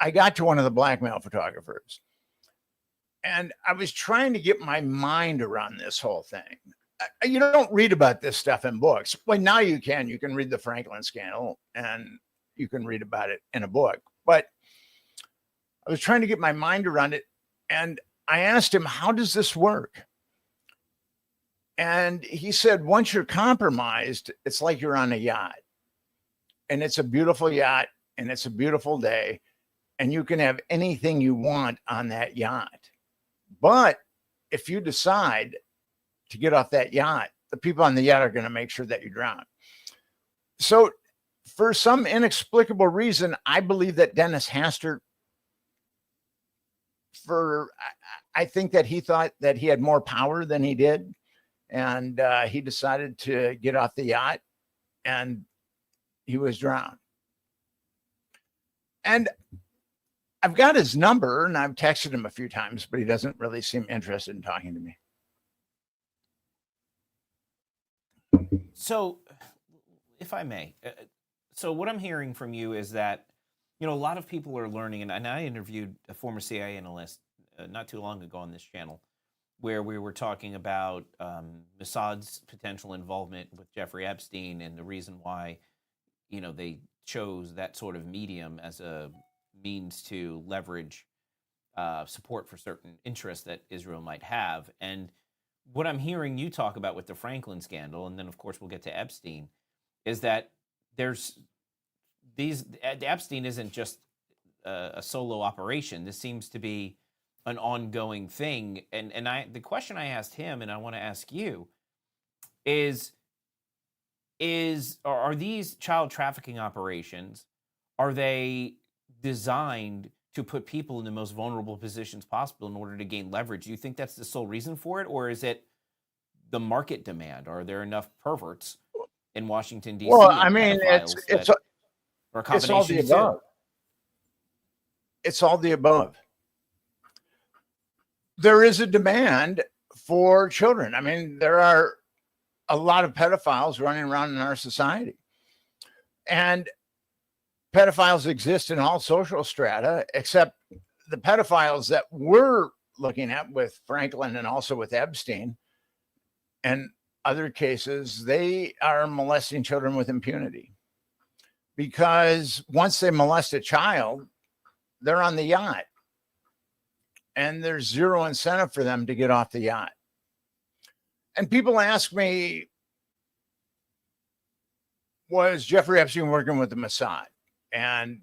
I got to one of the blackmail photographers, and I was trying to get my mind around this whole thing. You don't read about this stuff in books. Well, now you can. You can read the Franklin scandal, and you can read about it in a book. But I was trying to get my mind around it, and I asked him, how does this work? And he said, once you're compromised, it's like you're on a yacht. And it's a beautiful yacht, and it's a beautiful day, and you can have anything you want on that yacht. But if you decide to get off that yacht, the people on the yacht are going to make sure that you drown. So for some inexplicable reason, I believe that Dennis Hastert, I think that he thought that he had more power than he did. And he decided to get off the yacht, and he was drowned. And I've got his number, and I've texted him a few times, but he doesn't really seem interested in talking to me. So, if I may, so what I'm hearing from you is that, a lot of people are learning, and I interviewed a former CIA analyst not too long ago on this channel, where we were talking about Mossad's potential involvement with Jeffrey Epstein and the reason why, they chose that sort of medium as a means to leverage support for certain interests that Israel might have. And what I'm hearing you talk about with the Franklin scandal, and then of course we'll get to Epstein, is that Epstein isn't just a solo operation. This seems to be an ongoing thing. And the question I asked him, and I want to ask you, are these child trafficking operations, are they designed to put people in the most vulnerable positions possible in order to gain leverage? Do you think that's the sole reason for it, or is it the market demand? Are there enough perverts in Washington, D.C.? Well, I mean, it's all the above. It's all the above. There is a demand for children. I mean, there are a lot of pedophiles running around in our society. And pedophiles exist in all social strata, except the pedophiles that we're looking at with Franklin and also with Epstein and other cases, they are molesting children with impunity. Because once they molest a child, they're on the yacht. And there's zero incentive for them to get off the yacht. And people ask me, was Jeffrey Epstein working with the Mossad? And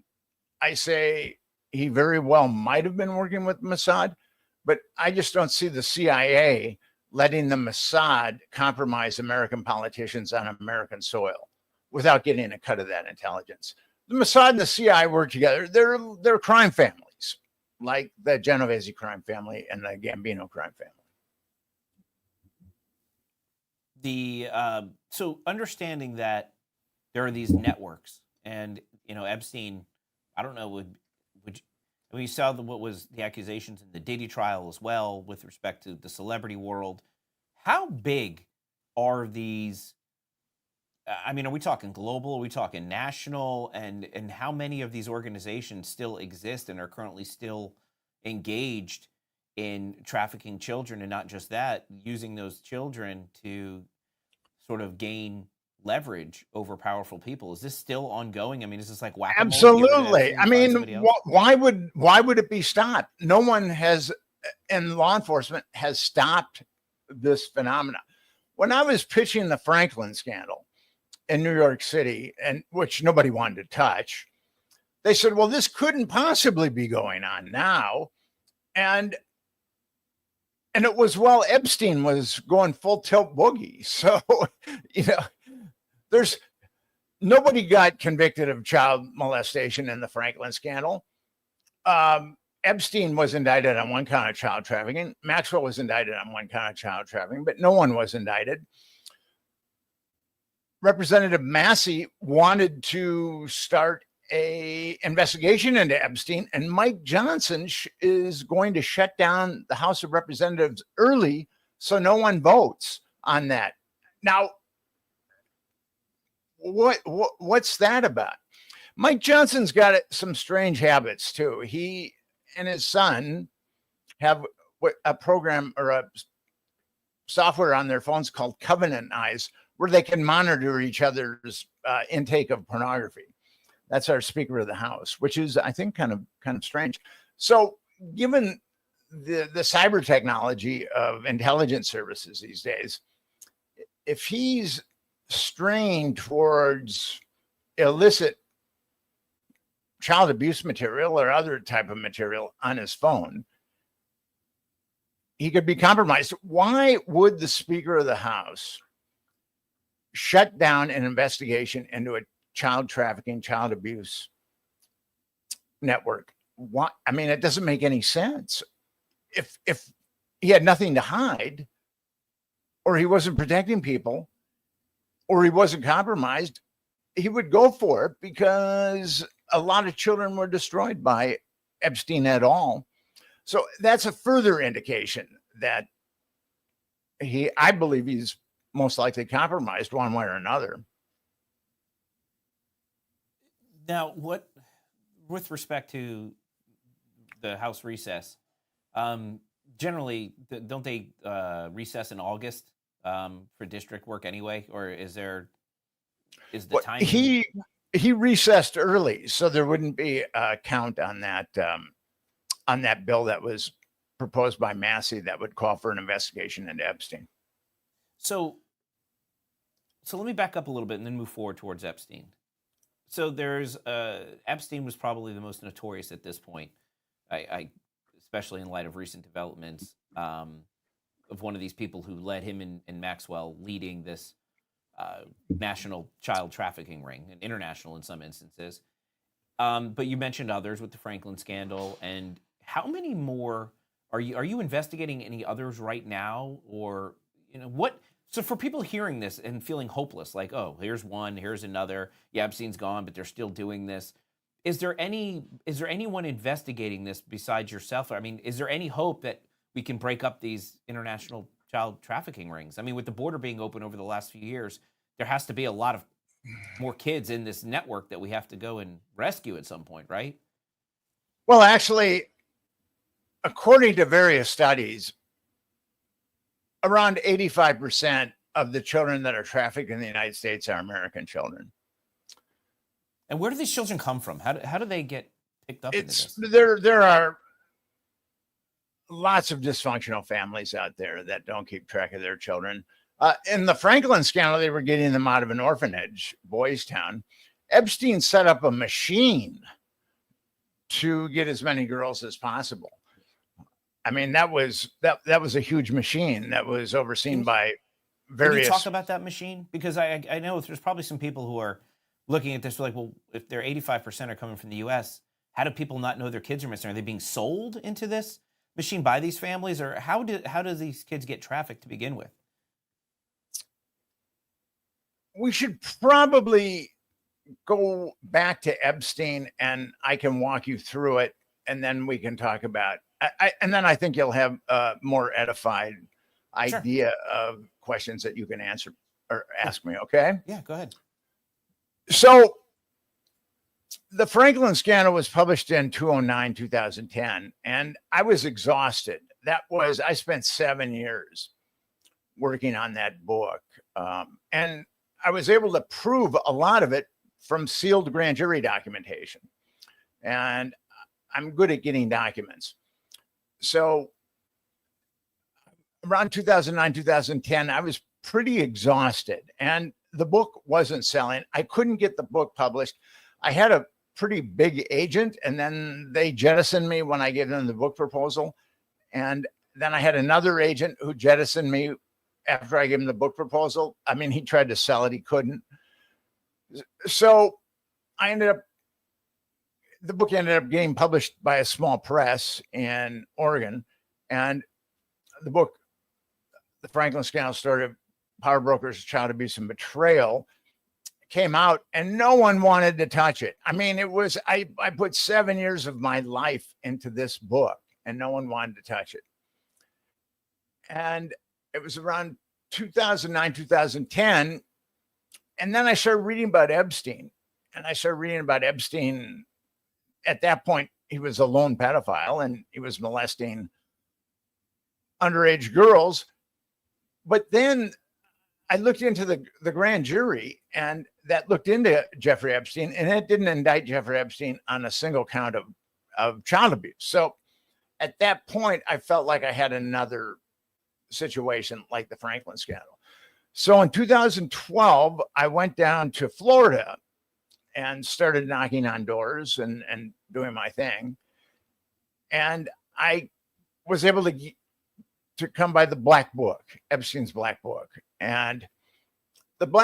I say he very well might have been working with Mossad, but I just don't see the CIA letting the Mossad compromise American politicians on American soil without getting a cut of that intelligence. The Mossad and the CIA work together. They're crime families, like the Genovese crime family and the Gambino crime family. So understanding that there are these networks, and Epstein, I don't know, we saw what was the accusations in the Diddy trial as well with respect to the celebrity world. How big are these? I mean, are we talking global? Are we talking national? And how many of these organizations still exist and are currently still engaged in trafficking children, and not just that, using those children to sort of gain leverage over powerful people? Is this still ongoing? I mean, is this like whack-a-mole? Absolutely. I mean, why would it be stopped? No one has, in law enforcement, has stopped this phenomena. When I was pitching the Franklin scandal in New York City, and which nobody wanted to touch, they said, well, this couldn't possibly be going on now. And it was while Epstein was going full tilt boogie. So, there's nobody got convicted of child molestation in the Franklin scandal. Epstein was indicted on one count of child trafficking. Maxwell was indicted on one count of child trafficking, but no one was indicted. Representative Massey wanted to start an investigation into Epstein, and Mike Johnson is going to shut down the House of Representatives early so no one votes on that. Now, what's that about? Mike Johnson's got some strange habits too. He and his son have a program or a software on their phones called Covenant Eyes, where they can monitor each other's intake of pornography. That's our Speaker of the House, which is, I think, kind of strange. So, given the cyber technology of intelligence services these days, if he's strained towards illicit child abuse material or other type of material on his phone, he could be compromised. Why would the Speaker of the House shut down an investigation into a child trafficking, child abuse network? Why? I mean, it doesn't make any sense. If he had nothing to hide, or he wasn't protecting people, or he wasn't compromised, he would go for it, because a lot of children were destroyed by Epstein et al. So that's a further indication that I believe he's most likely compromised one way or another. Now, with respect to the House recess, generally, don't they recess in August for district work anyway, or is the timing? He recessed early, so there wouldn't be a count on that bill that was proposed by Massey that would call for an investigation into Epstein. So let me back up a little bit and then move forward towards Epstein. So there's Epstein was probably the most notorious at this point. I especially in light of recent developments of one of these people who led him and Maxwell leading this national child trafficking ring, and international in some instances. But you mentioned others with the Franklin scandal. And how many more are you investigating? Any others right now, or what? So for people hearing this and feeling hopeless, like, oh, here's one, here's another. Yeah, Epstein's gone, but they're still doing this. Is there anyone investigating this besides yourself? I mean, is there any hope that we can break up these international child trafficking rings? I mean, with the border being open over the last few years, there has to be a lot of more kids in this network that we have to go and rescue at some point, right? Well, actually, according to various studies, around 85% of the children that are trafficked in the United States are American children. And where do these children come from? How do they get picked up into this? There are lots of dysfunctional families out there that don't keep track of their children. In the Franklin scandal, they were getting them out of an orphanage, Boys Town. Epstein set up a machine to get as many girls as possible. I mean, that was a huge machine that was overseen by various. Can you talk about that machine? Because I know there's probably some people who are looking at this like, well, if they're 85% are coming from the U.S., how do people not know their kids are missing? Are they being sold into this machine by these families, or how do these kids get trafficked to begin with? We should probably go back to Epstein, and I can walk you through it, and then we can talk about. And then I think you'll have a more edified idea of questions that you can answer or ask me. Okay? Yeah, go ahead. So the Franklin scandal was published in 2010, and I was exhausted. I spent 7 years working on that book. And I was able to prove a lot of it from sealed grand jury documentation. And I'm good at getting documents. So around 2009, 2010, I was pretty exhausted, and the book wasn't selling. I couldn't get the book published. I had a pretty big agent, and then they jettisoned me when I gave them the book proposal. And then I had another agent who jettisoned me after I gave him the book proposal. I mean, he tried to sell it. He couldn't. So the book ended up getting published by a small press in Oregon. And the book, The Franklin Scandal Story of Power Brokers, Child Abuse and Betrayal, came out, and no one wanted to touch it. I mean, I put 7 years of my life into this book, and no one wanted to touch it. And it was around 2009, 2010. And then I started reading about Epstein. and I started reading about Epstein. At that point, he was a lone pedophile and he was molesting underage girls. But then I looked into the grand jury and that looked into Jeffrey Epstein, and it didn't indict Jeffrey Epstein on a single count of child abuse. So at that point, I felt like I had another situation like the Franklin scandal. So in 2012, I went down to Florida and started knocking on doors and doing my thing. And I was able to come by the Black Book, Epstein's Black Book. And the Black